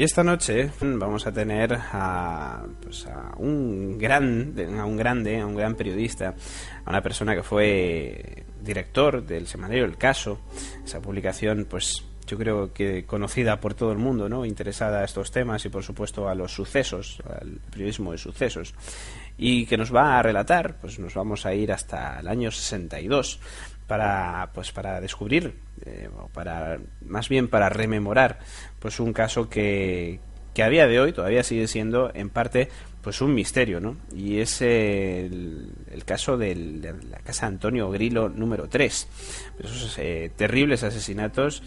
Y esta noche vamos a tener a un gran periodista, a una persona que fue director del semanario El Caso, esa publicación pues yo creo que conocida por todo el mundo, ¿no? Interesada a estos temas y por supuesto a los sucesos, al periodismo de sucesos, y que nos va a relatar, pues nos vamos a ir hasta el año 62 para descubrir, más bien para rememorar pues un caso que a día de hoy todavía sigue siendo en parte pues un misterio, ¿no? Y es el caso de la casa Antonio Grilo número 3, esos terribles asesinatos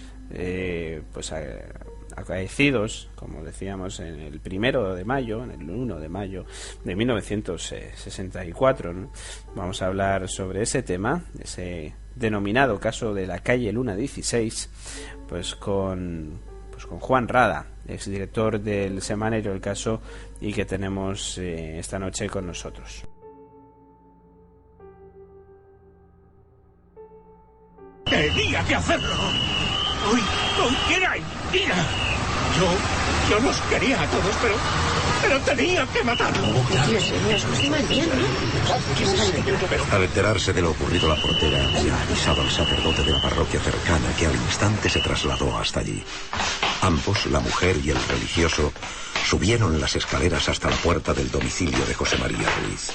acaecidos, como decíamos, en el 1 de mayo, en el 1 de mayo de 1964, ¿no? Vamos a hablar sobre ese tema, ese denominado caso de la calle Luna 16, pues con Juan Rada, exdirector del semanario El Caso, y que tenemos esta noche con nosotros. Tenía que hacerlo. Uy, ¿con quién hay? ¡Tira! Yo los quería a todos, pero tenía que matarlo. Dios mío, José María, ¿no? Al enterarse de lo ocurrido, la portera ya avisaba al sacerdote de la parroquia cercana, que al instante se trasladó hasta allí. Ambos, la mujer y el religioso, subieron las escaleras hasta la puerta del domicilio de José María Ruiz.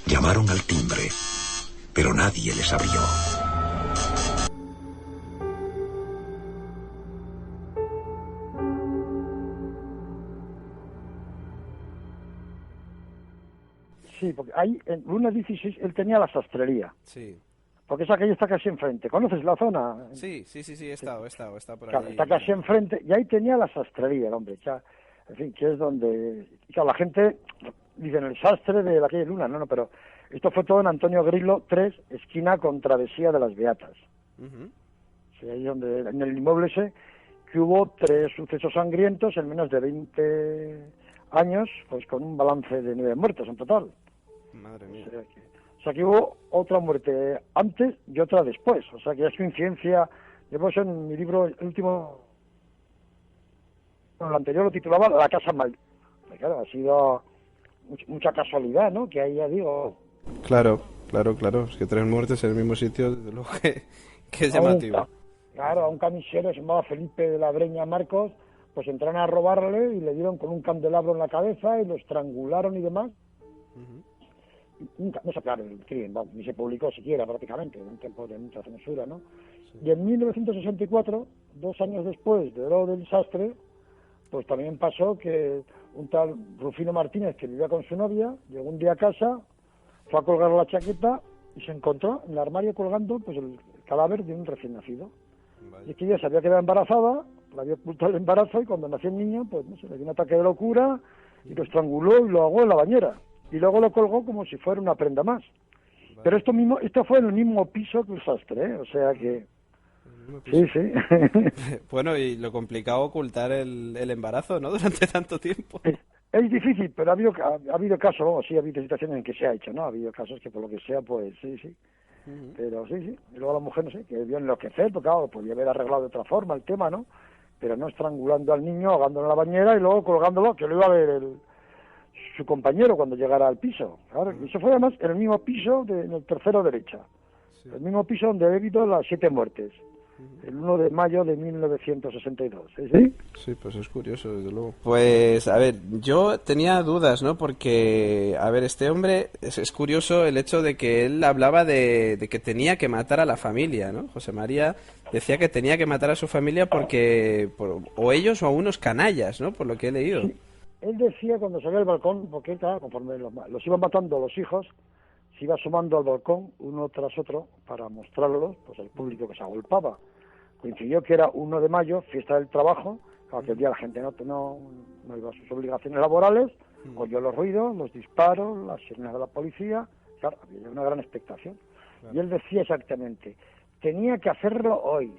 Llamaron al timbre, pero nadie les abrió. Sí, porque ahí en Luna 16 él tenía la sastrería. Sí. Porque esa calle está casi enfrente. ¿Conoces la zona? Sí, he estado por claro, ahí. está casi enfrente. Y ahí tenía la sastrería, el hombre. Ya, en fin, que es donde... Claro, la gente dice en el sastre de la calle Luna. No, pero esto fue todo en Antonio Grilo 3, esquina con Travesía de las Beatas. Uh-huh. Sí, ahí donde, en el inmueble ese, que hubo 3 sucesos sangrientos en menos de 20 años, pues con un balance de 9 muertos en total. Madre mía. O sea que hubo otra muerte antes y otra después. O sea que es coincidencia. Yo por eso en mi libro, el último, bueno, el anterior lo titulaba La Casa Maldita. Claro, ha sido mucha casualidad, ¿no? Que ahí ya digo... Claro. Es que 3 muertes en el mismo sitio, desde luego que es llamativo. Claro, a un camisero, se llamaba Felipe de la Breña Marcos, pues entraron a robarle y le dieron con un candelabro en la cabeza y lo estrangularon y demás. Uh-huh. Nunca, no se aclaró el crimen, ni se publicó siquiera prácticamente, en un tiempo de mucha censura, ¿no? Sí. Y en 1964, 2 años después de lo del desastre, pues también pasó que un tal Rufino Martínez, que vivía con su novia, llegó un día a casa, fue a colgar la chaqueta y se encontró en el armario colgando pues el cadáver de un recién nacido. Vale. Y es que ella se había quedado embarazada, la había ocultado el embarazo, y cuando nació el niño, pues no sé, le dio un ataque de locura y lo estranguló y lo ahogó en la bañera. Y luego lo colgó como si fuera una prenda más. Vale. Pero esto fue en el mismo piso que el sastre, ¿eh? O sea que... Sí. Bueno, y lo complicado ocultar el embarazo, ¿no? Durante tanto tiempo. Es difícil, pero ha habido casos, vamos, sí, ha habido situaciones en que se ha hecho, ¿no? Ha habido casos que por lo que sea, pues sí. Uh-huh. Pero sí. Y luego la mujer, no sé, que debió enloquecer, porque claro, podía haber arreglado de otra forma el tema, ¿no? Pero no estrangulando al niño, ahogándolo en la bañera y luego colgándolo, que lo iba a ver su compañero cuando llegara al piso. Claro, y eso fue además en el mismo piso, en el tercero derecha. Sí. El mismo piso donde he habido las 7 muertes. El 1 de mayo de 1962, ¿sí? Sí, pues es curioso, desde luego. Pues, a ver, yo tenía dudas, ¿no? Porque, a ver, este hombre, es curioso el hecho de que él hablaba de que tenía que matar a la familia, ¿no? José María decía que tenía que matar a su familia porque, o ellos o a unos canallas, ¿no? Por lo que he leído. Sí. Él decía cuando salía al balcón, porque claro, conforme los iban matando los hijos, se iba asomando al balcón uno tras otro para mostrarlos pues al público que se agolpaba. Coincidió que era 1 de mayo, fiesta del trabajo, aquel día la gente no iba a sus obligaciones laborales, oyó los ruidos, los disparos, las sirenas de la policía, claro, había una gran expectación. Claro. Y él decía exactamente, tenía que hacerlo hoy,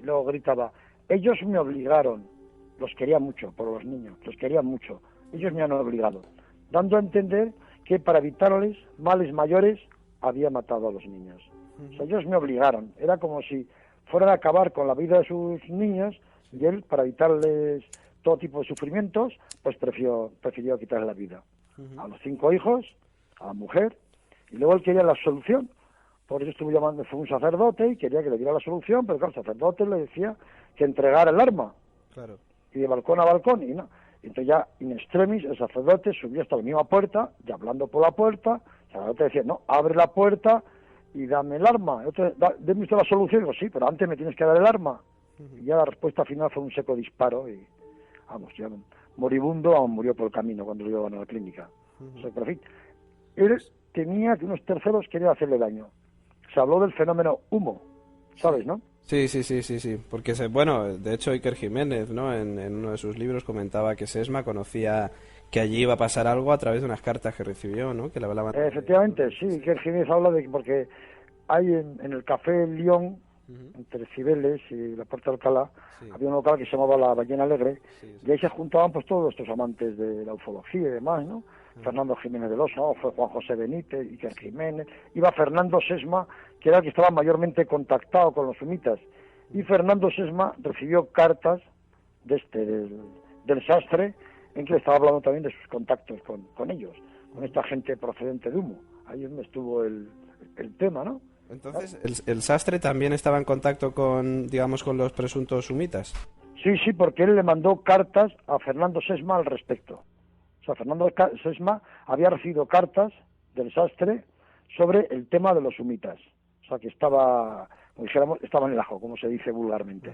luego gritaba, ellos me obligaron, los quería mucho por los niños, los quería mucho, ellos me han obligado, dando a entender que para evitarles males mayores había matado a los niños. O sea, ellos me obligaron, era como si fueran a acabar con la vida de sus niños, y él, para evitarles todo tipo de sufrimientos, pues prefirió quitarle la vida. A los 5 hijos, a la mujer, y luego él quería la solución. Por eso estuvo llamando, fue un sacerdote y quería que le diera la solución, pero claro, el sacerdote le decía que entregara el arma. Claro. Y de balcón a balcón, y no. Entonces ya, in extremis, el sacerdote subió hasta la misma puerta, y hablando por la puerta, el sacerdote decía, no, abre la puerta y dame el arma. Deme usted la solución. Digo, sí, pero antes me tienes que dar el arma. Y ya la respuesta final fue un seco disparo, y vamos, ya moribundo, aún murió por el camino cuando lo llevaban a la clínica. O sea, pero en fin, él temía que unos terceros querían hacerle daño. Se habló del fenómeno humo, ¿sabes, no? Sí, porque bueno, de hecho Iker Jiménez, ¿no? En uno de sus libros comentaba que Sesma conocía que allí iba a pasar algo a través de unas cartas que recibió, ¿no? Que le hablaban. Efectivamente, sí, Iker Jiménez habla de que porque hay en el Café Lyon, entre Cibeles y la Puerta de Alcalá, había un local que se llamaba La Ballena Alegre, y ahí se juntaban pues todos estos amantes de la ufología y demás, ¿no? Fernando Jiménez del Oso, fue Juan José Benítez, Iker Jiménez, iba Fernando Sesma, que era el que estaba mayormente contactado con los sumitas, y Fernando Sesma recibió cartas del sastre, en que le estaba hablando también de sus contactos con ellos, con esta gente procedente de humo. Ahí es donde estuvo el tema, ¿no? Entonces, ¿el sastre también estaba en contacto con, digamos, con los presuntos sumitas? Sí, porque él le mandó cartas a Fernando Sesma al respecto. O sea, Fernando Sesma había recibido cartas del sastre sobre el tema de los sumitas. O sea, que estaba, como dijéramos, estaba en el ajo, como se dice vulgarmente.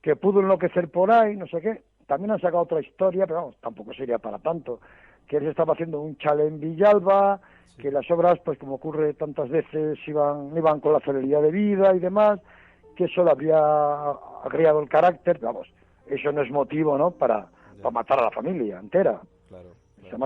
Que pudo enloquecer por ahí, no sé qué. También han sacado otra historia, pero vamos, tampoco sería para tanto. Que él se estaba haciendo un chalet en Villalba, que las obras, pues como ocurre tantas veces, iban con la celeridad de vida y demás, que eso le habría agriado el carácter. Vamos, eso no es motivo, ¿no?, para matar a la familia entera. Claro.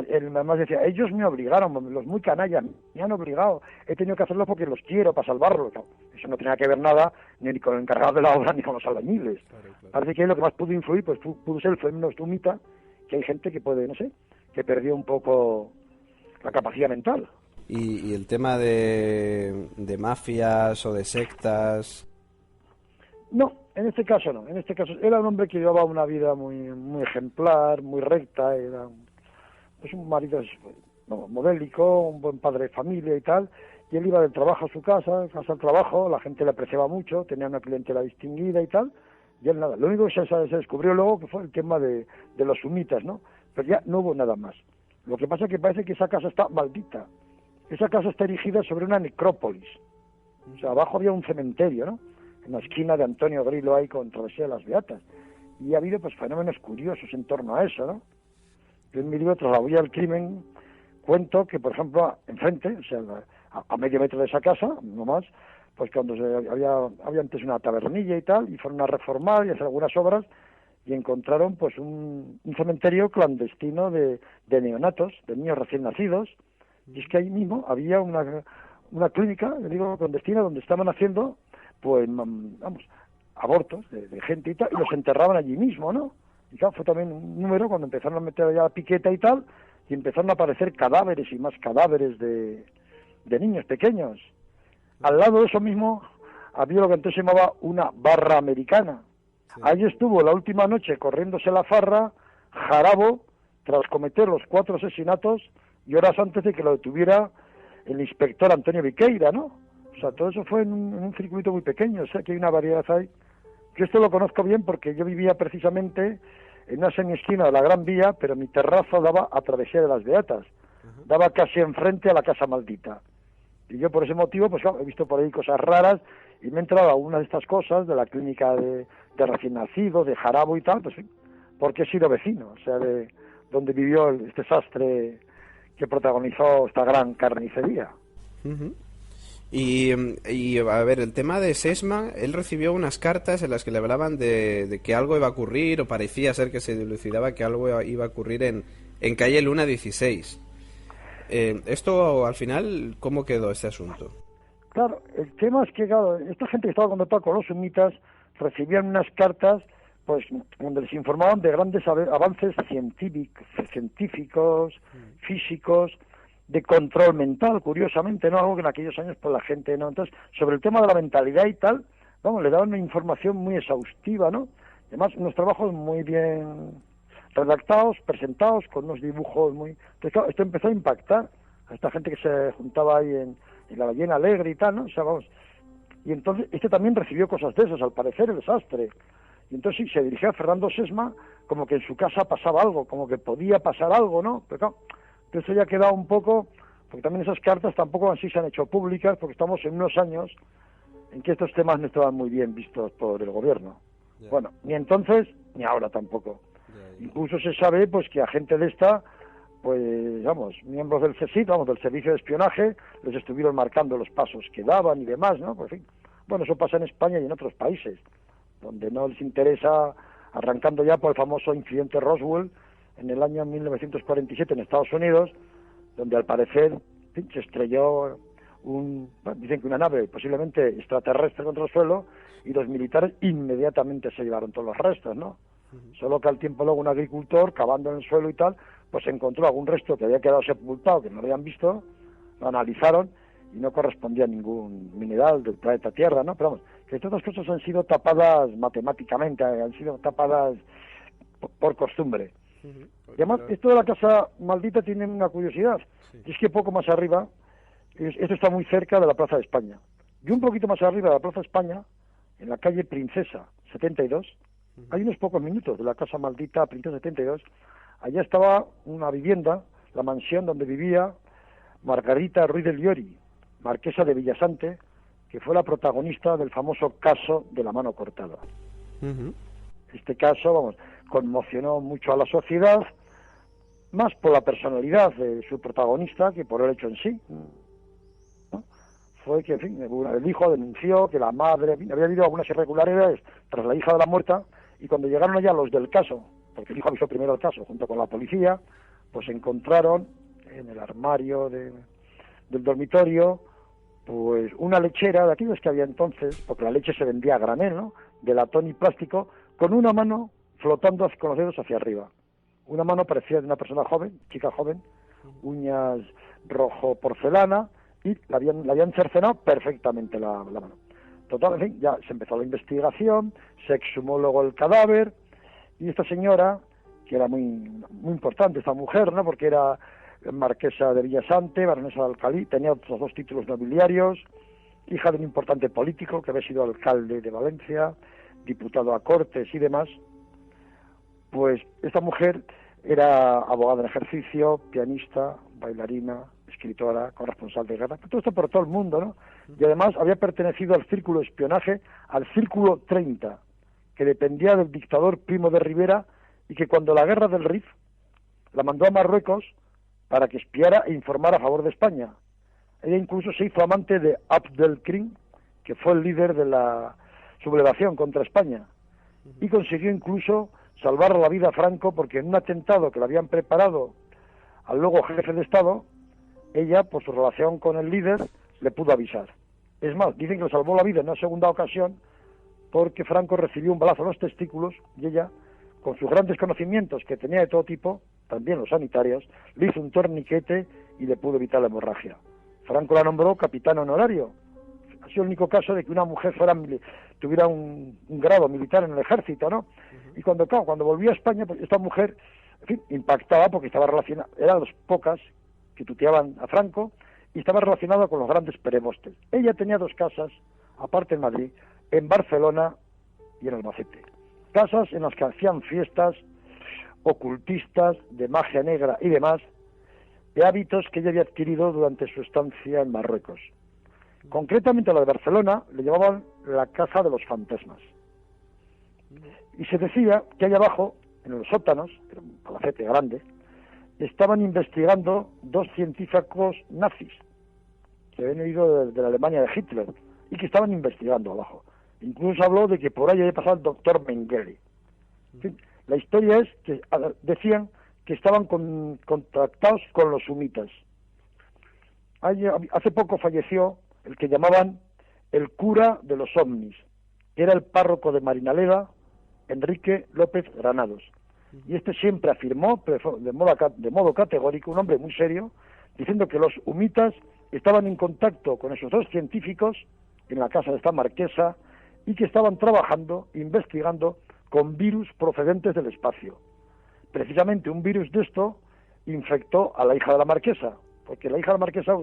Él además decía, ellos me obligaron, los muy canallas, me han obligado, he tenido que hacerlo porque los quiero, para salvarlos. Eso no tenía que ver nada ni con el encargado de la obra ni con los albañiles. Claro. Parece que lo que más pudo influir pues pudo ser el fenómeno sumita, que hay gente que puede, no sé, que perdió un poco la capacidad mental. ¿Y el tema de mafias o de sectas? No, en este caso no. En este caso era un hombre que llevaba una vida muy ejemplar, muy recta, era pues un marido modélico, un buen padre de familia y tal, y él iba del trabajo a su casa al trabajo, la gente le apreciaba mucho, tenía una clientela distinguida y tal, y él nada. Lo único que se descubrió luego que fue el tema de los sumitas, ¿no? Pero ya no hubo nada más. Lo que pasa es que parece que esa casa está maldita. Esa casa está erigida sobre una necrópolis. O sea, abajo había un cementerio, ¿no? En la esquina de Antonio Grillo ahí con Travesía de las Beatas. Y ha habido pues fenómenos curiosos en torno a eso, ¿no? Yo en mi libro, Tras la huella del crimen, cuento que, por ejemplo, enfrente, o sea, a medio metro de esa casa, no más, pues cuando había antes una tabernilla y tal, y fueron a reformar y hacer algunas obras, y encontraron pues un cementerio clandestino de neonatos, de niños recién nacidos, y es que ahí mismo había una clínica, le digo, clandestina, donde estaban haciendo, pues, vamos, abortos de gente y tal, y los enterraban allí mismo, ¿no? Y claro, fue también un número cuando empezaron a meter ya la piqueta y tal, y empezaron a aparecer cadáveres y más cadáveres de niños pequeños. Al lado de eso mismo había lo que antes se llamaba una barra americana. Sí. Ahí estuvo la última noche corriéndose la farra Jarabo tras cometer los 4 asesinatos y horas antes de que lo detuviera el inspector Antonio Viqueira, ¿no? O sea, todo eso fue en un circuito muy pequeño, o sea, que hay una variedad ahí. Yo esto lo conozco bien porque yo vivía precisamente en una semiesquina de la Gran Vía, pero mi terraza daba a Travesía de las Beatas, daba casi enfrente a la Casa Maldita. Y yo por ese motivo, pues claro, he visto por ahí cosas raras y me he entrado a una de estas cosas, de la clínica de recién nacidos, de Jarabo y tal, pues porque he sido vecino, o sea, de donde vivió este sastre que protagonizó esta gran carnicería. Y a ver, el tema de Sesma, él recibió unas cartas en las que le hablaban de que algo iba a ocurrir, o parecía ser que se dilucidaba que algo iba a ocurrir en calle Luna 16. Esto, al final, ¿cómo quedó este asunto? Claro, el tema es que, claro, esta gente que estaba contactada con los sumitas recibían unas cartas pues donde les informaban de grandes avances científicos, físicos, de control mental, curiosamente, ¿no? Algo que en aquellos años pues la gente no. Entonces, sobre el tema de la mentalidad y tal, vamos, le daban una información muy exhaustiva, ¿no? Además, unos trabajos muy bien redactados, presentados, con unos dibujos muy... Entonces, claro, esto empezó a impactar a esta gente que se juntaba ahí en la Ballena Alegre y tal, ¿no? O sea, vamos... Y entonces, este también recibió cosas de esas, al parecer, el sastre. Y entonces sí, se dirigía a Fernando Sesma como que en su casa pasaba algo, como que podía pasar algo, ¿no? Pero claro, eso ya ha quedado un poco... Porque también esas cartas tampoco así se han hecho públicas, porque estamos en unos años en que estos temas no estaban muy bien vistos por el gobierno. Ya. Bueno, ni entonces ni ahora tampoco. Ya. Incluso se sabe pues que a gente de esta, pues vamos, miembros del CSIC, vamos, del Servicio de Espionaje, les estuvieron marcando los pasos que daban y demás, ¿no? Pues, en fin, bueno, eso pasa en España y en otros países, donde no les interesa, arrancando ya por el famoso incidente Roswell en el año 1947 en Estados Unidos, donde al parecer, en fin, se estrelló dicen que una nave posiblemente extraterrestre contra el suelo, y los militares inmediatamente se llevaron todos los restos, ¿no? Solo que al tiempo luego un agricultor, cavando en el suelo y tal, pues encontró algún resto que había quedado sepultado, que no habían visto, lo analizaron y no correspondía a ningún mineral del planeta Tierra, ¿no? Pero vamos, que todas las cosas han sido tapadas matemáticamente, han sido tapadas por costumbre. Y además, esto de la casa maldita tiene una curiosidad, y es que poco más arriba, esto está muy cerca de la Plaza de España, y un poquito más arriba de la Plaza de España, en la calle Princesa 72, hay unos pocos minutos de la casa maldita Princesa 72, allá estaba una vivienda, la mansión donde vivía Margarita Ruiz del Llori, marquesa de Villasante, que fue la protagonista del famoso caso de la mano cortada. Este caso, vamos, conmocionó mucho a la sociedad, más por la personalidad de su protagonista que por el hecho en sí, ¿no? Fue que, en fin, el hijo denunció que la madre, en fin, había habido algunas irregularidades tras la hija de la muerta, y cuando llegaron allá los del caso, porque el hijo avisó primero el caso junto con la policía, pues encontraron en el armario del dormitorio pues una lechera de aquellos que había entonces, porque la leche se vendía a granel, ¿no?, de latón y plástico, con una mano flotando con los dedos hacia arriba. Una mano parecida de una persona joven, chica joven, uñas rojo porcelana, y la habían cercenado perfectamente la mano. Total, en fin, ya se empezó la investigación, se exhumó luego el cadáver, y esta señora, que era muy, muy importante, esta mujer, ¿no?, porque era marquesa de Villasante, baronesa de Alcalí, tenía otros 2 títulos nobiliarios, hija de un importante político que había sido alcalde de Valencia, diputado a Cortes y demás. Pues esta mujer era abogada en ejercicio, pianista, bailarina, escritora, corresponsal de guerra, todo esto por todo el mundo, ¿no? Y además había pertenecido al círculo de espionaje, al Círculo 30, que dependía del dictador Primo de Rivera, y que cuando la guerra del Rif la mandó a Marruecos para que espiara e informara a favor de España. Ella incluso se hizo amante de Abdelkrim, que fue el líder de la sublevación contra España, y consiguió incluso salvar la vida a Franco, porque en un atentado que le habían preparado al luego jefe de Estado, ella, por su relación con el líder, le pudo avisar. Es más, dicen que le salvó la vida en una segunda ocasión, porque Franco recibió un balazo en los testículos, y ella, con sus grandes conocimientos que tenía de todo tipo, también los sanitarios, le hizo un torniquete y le pudo evitar la hemorragia. Franco la nombró capitán honorario. Ha sido el único caso de que una mujer tuviera un grado militar en el ejército, ¿no? Y cuando volvió a España, pues esta mujer, en fin, impactaba porque estaba relacionada, era de las pocas que tuteaban a Franco, y estaba relacionada con los grandes perebostes. Ella tenía 2 casas, aparte en Madrid, en Barcelona y en Albacete. Casas en las que hacían fiestas ocultistas, de magia negra y demás, de hábitos que ella había adquirido durante su estancia en Marruecos. Concretamente a la de Barcelona le llamaban la Casa de los Fantasmas. Y se decía que allá abajo, en los sótanos, era un palacete grande, estaban investigando 2 científicos nazis que habían ido de la Alemania de Hitler y que estaban investigando abajo. Incluso habló de que por ahí había pasado el doctor Mengele. En fin, la historia es que decían que estaban contactados con los sumitas. Hace poco falleció el que llamaban el cura de los ovnis, que era el párroco de Marinaleda, Enrique López Granados. Y este siempre afirmó, pero de modo categórico, un hombre muy serio, diciendo que los humitas estaban en contacto con esos 2 científicos en la casa de esta marquesa y que estaban trabajando, investigando con virus procedentes del espacio. Precisamente un virus de esto infectó a la hija de la marquesa, porque la hija de la marquesa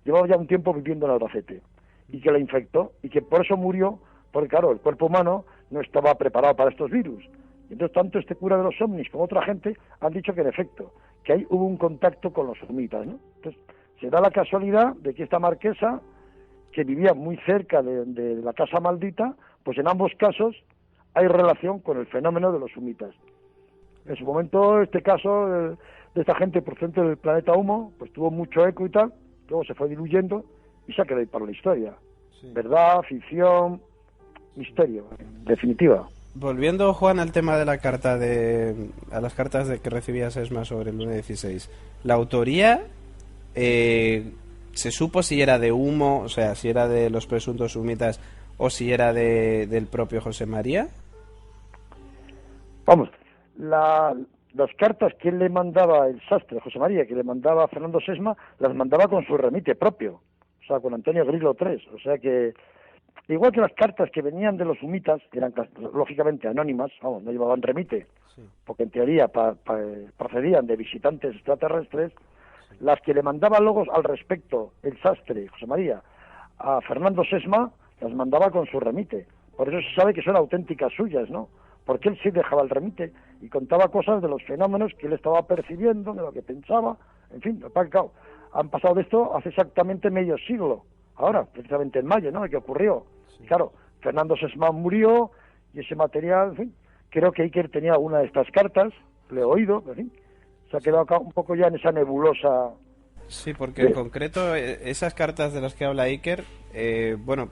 llevaba ya un tiempo viviendo en Albacete, y que la infectó, y que por eso murió, porque claro, el cuerpo humano no estaba preparado para estos virus. Y entonces tanto este cura de los ovnis como otra gente han dicho que en efecto, que ahí hubo un contacto con los humitas, ¿no? Entonces se da la casualidad de que esta marquesa, que vivía muy cerca de la casa maldita, pues en ambos casos hay relación con el fenómeno de los humitas. En su momento, este caso de esta gente procedente del planeta Humo, pues tuvo mucho eco y tal, luego se fue diluyendo y se ha quedado ahí para la historia. Sí. Verdad, ficción, misterio, en definitiva. Volviendo, Juan, al tema de la carta a las cartas que recibía Sesma sobre el lunes 16, la autoría, ¿se supo si era de Humo, o sea, si era de los presuntos humitas o si era del propio José María? Vamos, las cartas que él le mandaba, el sastre José María, que le mandaba a Fernando Sesma, las mandaba con su remite propio, o sea, con Antonio Grillo III, o sea que, igual que las cartas que venían de los humitas, que eran lógicamente anónimas, vamos, no llevaban remite, sí, porque en teoría procedían de visitantes extraterrestres, sí, las que le mandaba luego al respecto el sastre José María a Fernando Sesma, las mandaba con su remite, por eso se sabe que son auténticas suyas, ¿no? Porque él sí dejaba el remite y contaba cosas de los fenómenos que él estaba percibiendo, de lo que pensaba, en fin, claro, han pasado de esto hace exactamente medio siglo, ahora, precisamente en mayo, ¿no?, de que ocurrió. Sí. Claro, Fernando Sesma murió y ese material, en fin, creo que Iker tenía una de estas cartas, le he oído, en fin, se ha quedado acá un poco ya en esa nebulosa. Sí, porque en concreto esas cartas de las que habla Iker, bueno,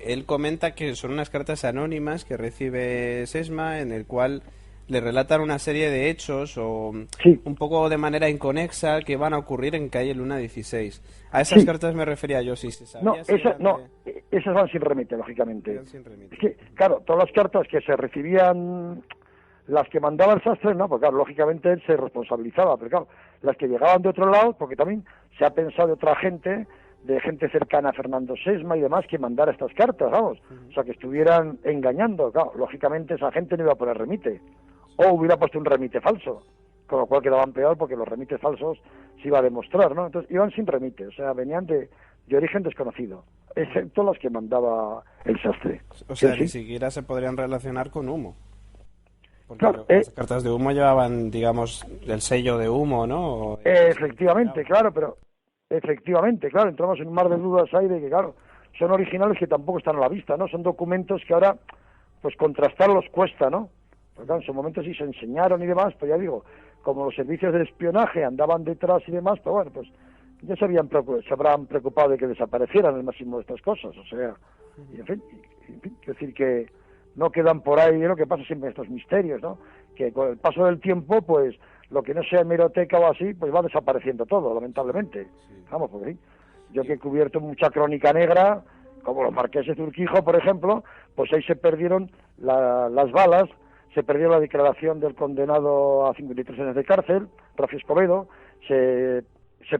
él comenta que son unas cartas anónimas que recibe Sesma en el cual le relatan una serie de hechos o sí, un poco de manera inconexa que van a ocurrir en calle Luna 16. A esas sí, cartas me refería yo, sí, se sabía. Esas van sin remite, lógicamente. Sin remite. Es que, claro, todas las cartas que se recibían, las que mandaba el sastre, no, porque claro, lógicamente él se responsabilizaba, pero claro, las que llegaban de otro lado, porque también se ha pensado de otra gente, de gente cercana a Fernando Sesma y demás, que mandara estas cartas, vamos, o sea, que estuvieran engañando, claro, lógicamente esa gente no iba a poner remite, o hubiera puesto un remite falso, con lo cual quedaban peor porque los remites falsos se iba a demostrar, ¿no? Entonces iban sin remite, o sea, venían de origen desconocido, excepto las que mandaba el sastre. O sea, ni siquiera se podrían relacionar con Humo. Porque claro, las cartas de Humo llevaban, digamos, el sello de Humo, ¿no? Efectivamente, claro, pero efectivamente, claro, entramos en un mar de dudas ahí de que, claro, son originales que tampoco están a la vista, ¿no? Son documentos que ahora, pues contrastarlos cuesta, ¿no? Porque claro, en su momento sí se enseñaron y demás, pues ya digo, como los servicios de espionaje andaban detrás y demás, pues bueno, pues ya se habrán preocupado de que desaparecieran el máximo de estas cosas, o sea, y en fin, quiero decir que no quedan por ahí, es lo que pasa siempre en estos misterios, ¿no? Que con el paso del tiempo, pues, lo que no sea hemeroteca o así, pues va desapareciendo todo, lamentablemente. Sí. Vamos, porque ¿sí? Yo que he cubierto mucha crónica negra, como los marqueses de Urquijo, por ejemplo, pues ahí se perdieron las balas, se perdió la declaración del condenado a 53 años de cárcel, Rafi Escobedo, se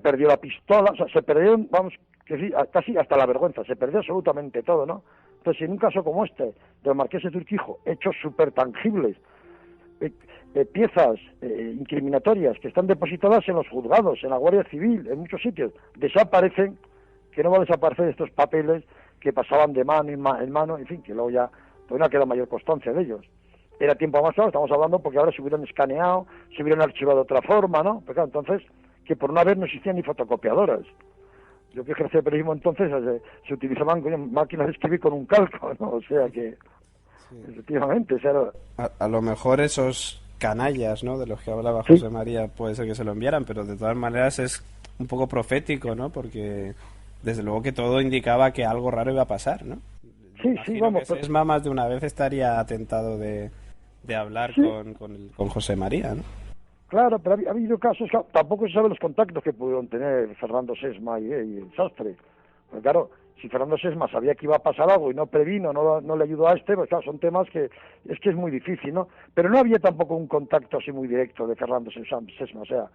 perdió la pistola, o sea, se perdieron, vamos, que sí, casi hasta la vergüenza, se perdió absolutamente todo, ¿no? Entonces, en un caso como este, de los marqueses de Urquijo, hechos súper tangibles, piezas incriminatorias que están depositadas en los juzgados, en la Guardia Civil, en muchos sitios, desaparecen, que no van a desaparecer estos papeles que pasaban de mano en mano, en fin, que luego ya pues no queda mayor constancia de ellos. Era tiempo más claro, estamos hablando porque ahora se hubieran escaneado, se hubieran archivado de otra forma, ¿no? Pero claro, entonces, que por una vez no existían ni fotocopiadoras. Yo que ejercí el periodismo entonces, se utilizaban máquinas de escribir con un calco, ¿no? O sea que, sí, efectivamente, o sea, a lo mejor esos canallas, ¿no?, de los que hablaba José María, puede ser que se lo enviaran, pero de todas maneras es un poco profético, ¿no? Porque desde luego que todo indicaba que algo raro iba a pasar, ¿no? Sí, sí, vamos. Pero Sesma más de una vez estaría atentado de hablar sí, con José María, ¿no? Claro, pero ha habido casos, tampoco se sabe los contactos que pudieron tener Fernando Sesma y el sastre. Pues claro, si Fernando Sesma sabía que iba a pasar algo y no previno, no le ayudó a pues claro, son temas que es muy difícil, ¿no? Pero no había tampoco un contacto así muy directo de Fernando Sesma, o sea,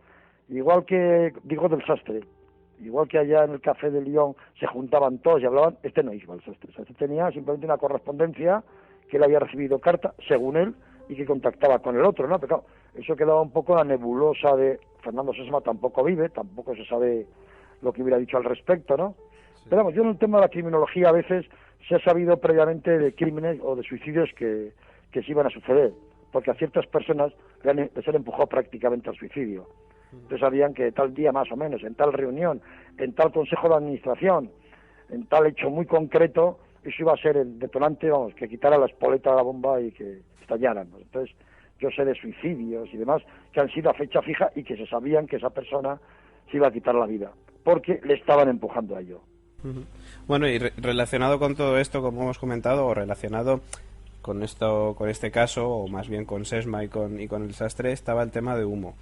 igual que, digo, del sastre, igual que allá en el Café de Lyon se juntaban todos y hablaban, este no iba al sastre. O sea, este tenía simplemente una correspondencia que él había recibido carta, según él, y que contactaba con el otro, ¿no? Pero claro, eso quedaba un poco la nebulosa de Fernando Sesma tampoco vive, tampoco se sabe lo que hubiera dicho al respecto, ¿no? Sí. Pero vamos, yo en el tema de la criminología a veces se ha sabido previamente de crímenes o de suicidios que se iban a suceder, porque a ciertas personas les han empujado prácticamente al suicidio. Entonces sabían que tal día más o menos, en tal reunión, en tal consejo de administración, en tal hecho muy concreto, eso iba a ser el detonante, vamos, que quitara la espoleta de la bomba y que estallaran. Entonces yo sé de suicidios y demás que han sido a fecha fija y que se sabían que esa persona se iba a quitar la vida, porque le estaban empujando a ello. Bueno, y relacionado con todo esto, como hemos comentado, o relacionado con este caso, o más bien con Sesma y con el sastre, estaba el tema de Humo.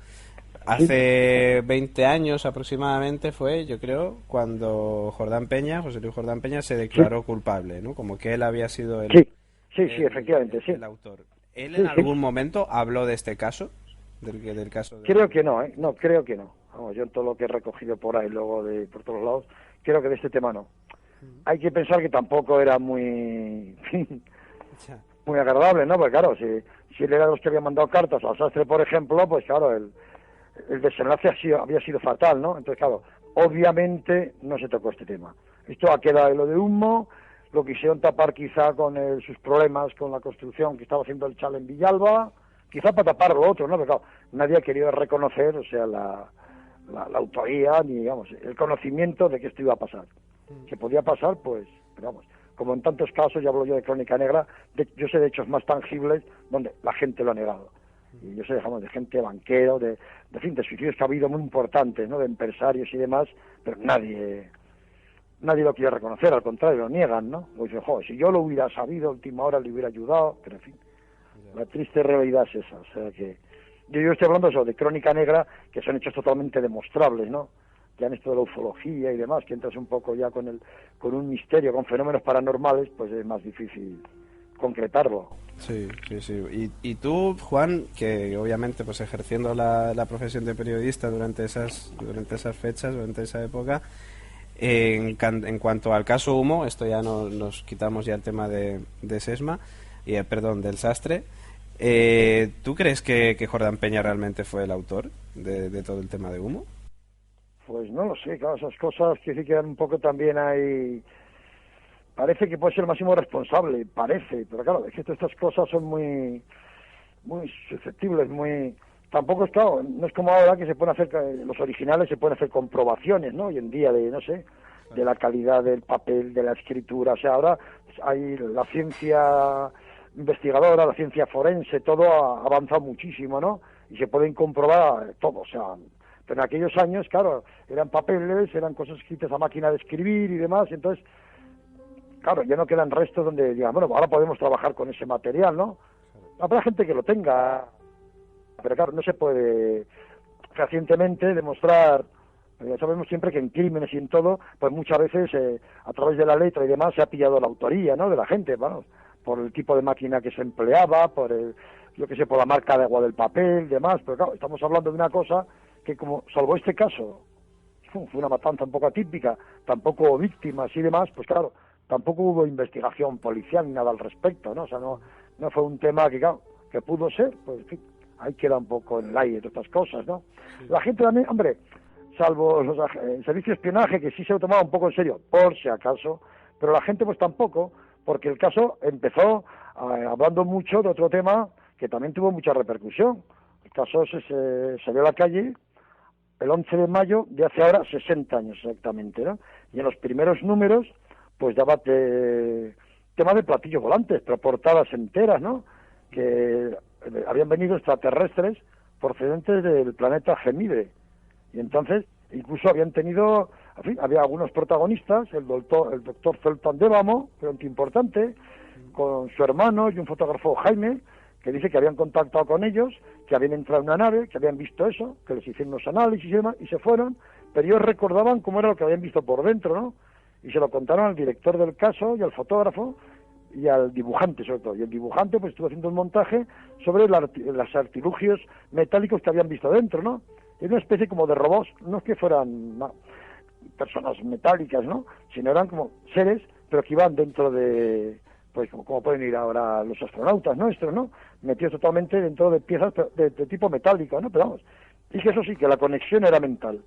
Hace 20 años aproximadamente fue, yo creo, cuando José Luis Jordán Peña se declaró culpable, ¿no? Como que él había sido el efectivamente, el autor. ¿Él en algún momento habló de este caso? Del caso de... Creo que no, ¿eh? No, creo que no. Vamos, yo en todo lo que he recogido por ahí, luego por todos lados, creo que de este tema no. Hay que pensar que tampoco era muy agradable, ¿no? Porque claro, si él era de los que había mandado cartas al sastre, por ejemplo, pues claro, el desenlace había sido fatal, ¿no? Entonces, claro, obviamente no se tocó este tema. Esto ha quedado en lo de Humo, lo quisieron tapar quizá con sus problemas con la construcción que estaba haciendo el Chal en Villalba, quizá para tapar lo otro, ¿no? Pero claro, nadie ha querido reconocer, o sea, la autoría, ni, digamos, el conocimiento de que esto iba a pasar. Que podía pasar, pues, pero vamos, como en tantos casos, ya hablo yo de crónica negra, yo sé de hechos más tangibles donde la gente lo ha negado. Y yo sé, digamos, de gente banquero, de suicidios que ha habido muy importantes, ¿no? De empresarios y demás, pero nadie lo quiere reconocer, al contrario, lo niegan, ¿no? O dicen, joder, si yo lo hubiera sabido a última hora le hubiera ayudado, pero en fin, la triste realidad es esa, o sea que yo estoy hablando eso, de crónica negra, que son hechos totalmente demostrables, ¿no? Ya en esto de la ufología y demás, que entras un poco ya con un misterio, con fenómenos paranormales, pues es más difícil concretarlo. Sí. Y tú, Juan, que obviamente pues ejerciendo la profesión de periodista durante esas fechas, durante esa época, en cuanto al caso Humo, esto ya nos quitamos ya el tema de Sesma, del sastre. ¿Tú crees que Jordán Peña realmente fue el autor de todo el tema de Humo? Pues no lo sé, claro, esas cosas que sí quedan un poco también ahí. Parece que puede ser el máximo responsable, parece, pero claro, es que estas cosas son muy susceptibles, tampoco es claro, no es como ahora que se pueden hacer, los originales se pueden hacer comprobaciones, ¿no? Hoy en día de, no sé, de la calidad del papel, de la escritura, o sea, ahora hay la ciencia investigadora, la ciencia forense, todo ha avanzado muchísimo, ¿no? Y se pueden comprobar todo, o sea, pero en aquellos años, claro, eran papeles, eran cosas escritas a máquina de escribir y demás, entonces, claro, ya no quedan restos donde digan, bueno, ahora podemos trabajar con ese material, ¿no? Habrá gente que lo tenga, pero claro, no se puede fehacientemente demostrar. Ya sabemos siempre que en crímenes y en todo, pues muchas veces a través de la letra y demás se ha pillado la autoría, ¿no? De la gente, bueno, por el tipo de máquina que se empleaba, por por la marca de agua del papel, demás, pero claro, estamos hablando de una cosa que como, salvo este caso, fue una matanza un poco atípica, tampoco hubo víctimas y demás, pues claro, tampoco hubo investigación policial ni nada al respecto, ¿no? O sea, no fue un tema que, claro, que pudo ser, pues en fin, ahí queda un poco en el aire otras cosas, ¿no? Sí. La gente también, hombre, salvo el servicio de espionaje, que sí se lo tomaba un poco en serio, por si acaso, pero la gente pues tampoco, porque el caso empezó hablando mucho de otro tema que también tuvo mucha repercusión. El caso se dio a la calle el 11 de mayo de hace ahora 60 años exactamente, ¿no? Y en los primeros números, pues daba tema de platillos volantes, pero portadas enteras, ¿no? Que habían venido extraterrestres procedentes del planeta Gemide. Y entonces, incluso habían tenido, en fin, había algunos protagonistas, el doctor Zoltán Débamo, que era un tío importante, con su hermano y un fotógrafo Jaime, que dice que habían contactado con ellos, que habían entrado en una nave, que habían visto eso, que les hicieron unos análisis y demás, y se fueron, pero ellos recordaban cómo era lo que habían visto por dentro, ¿no? Y se lo contaron al director del caso y al fotógrafo y al dibujante sobre todo. Y el dibujante pues estuvo haciendo un montaje sobre los artilugios metálicos que habían visto dentro, ¿no? Es una especie como de robots, no es que fueran personas metálicas, ¿no? Sino eran como seres, pero que iban dentro de, pues como pueden ir ahora los astronautas nuestros, ¿no? Metidos totalmente dentro de piezas de tipo metálico, ¿no? Pero vamos, y que eso sí, que la conexión era mental.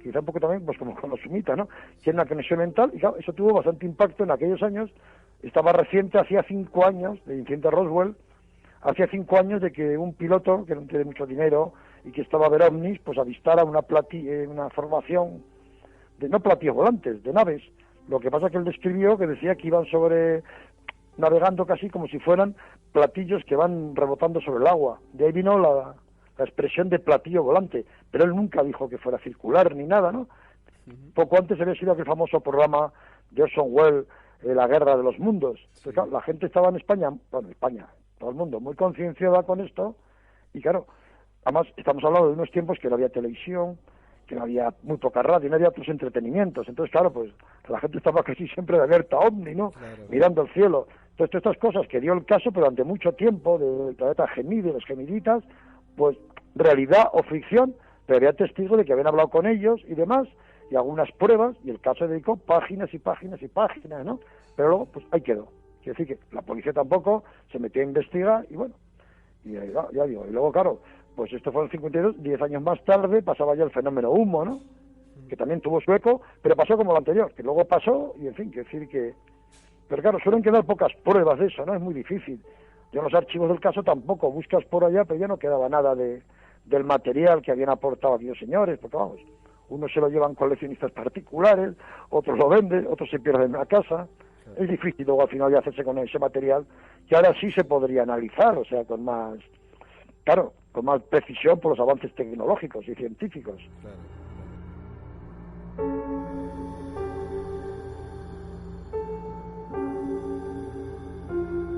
Quizá un poco también, pues como con los sumitas, ¿no? Tiene una conexión mental, y claro, eso tuvo bastante impacto en aquellos años. Estaba reciente, hacía 5 años, del incidente de Roswell, hacía 5 años de que un piloto, que no tiene mucho dinero, y que estaba a ver ovnis, pues avistara una formación de, no platillos volantes, de naves. Lo que pasa es que él describió que decía que iban navegando casi como si fueran platillos que van rebotando sobre el agua. De ahí vino la expresión de platillo volante, pero él nunca dijo que fuera circular ni nada, ¿no? Poco antes había sido aquel famoso programa de Orson Welles, La Guerra de los Mundos. Entonces, claro, la gente estaba en España, todo el mundo, muy concienciada con esto, y claro, además estamos hablando de unos tiempos que no había televisión, que no había muy poca radio, no había otros entretenimientos. Entonces, claro, pues la gente estaba casi siempre de alerta ovni, ¿no? Claro. Mirando el cielo. Entonces, todas estas cosas que dio el caso, pero durante mucho tiempo, del planeta Gemini, de los gemiditas, pues realidad o ficción, pero había testigos de que habían hablado con ellos y demás, y algunas pruebas, y el caso dedicó páginas y páginas y páginas, ¿no? Pero luego, pues ahí quedó. Quiere decir que la policía tampoco se metió a investigar, y bueno, y ya digo, y luego, claro, pues esto fue en el 52, 10 años más tarde pasaba ya el fenómeno humo, ¿no? Que también tuvo su eco, pero pasó como lo anterior, que luego pasó, y en fin, quiere decir que... Pero claro, suelen quedar pocas pruebas de eso, ¿no? Es muy difícil. Yo en los archivos del caso tampoco, buscas por allá, pero ya no quedaba nada del material que habían aportado aquellos señores, porque vamos, unos se lo llevan coleccionistas particulares, otros lo venden, otros se pierden en la casa. Claro. Es difícil luego al final de hacerse con ese material, que ahora sí se podría analizar, o sea, con más precisión por los avances tecnológicos y científicos. Claro.